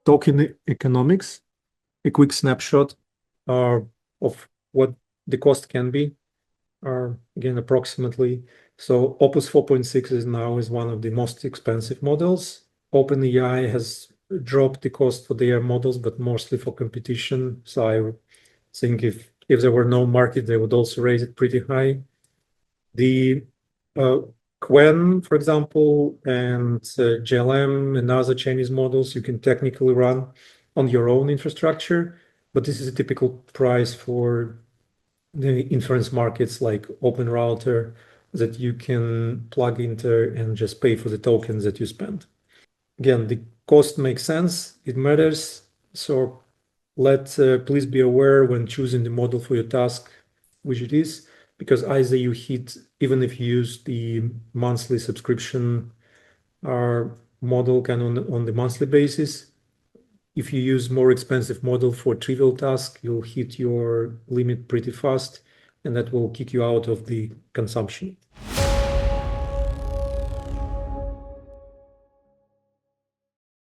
Token economics, a quick snapshot of what the cost can be, again, approximately. So Opus 4.6 is now one of the most expensive models. OpenAI has dropped the cost for their models, but mostly for competition. So I think if there were no market, they would also raise it pretty high. The Qwen, for example, and GLM and other Chinese models you can technically run on your own infrastructure, but this is a typical price for the inference markets like OpenRouter that you can plug into and just pay for the tokens that you spend. Again, the cost makes sense, it matters. So please be aware when choosing the model for your task, which it is, because either you hit, even if you use the monthly subscription model kind of on the monthly basis, if you use more expensive model for trivial task, you'll hit your limit pretty fast, and that will kick you out of the consumption.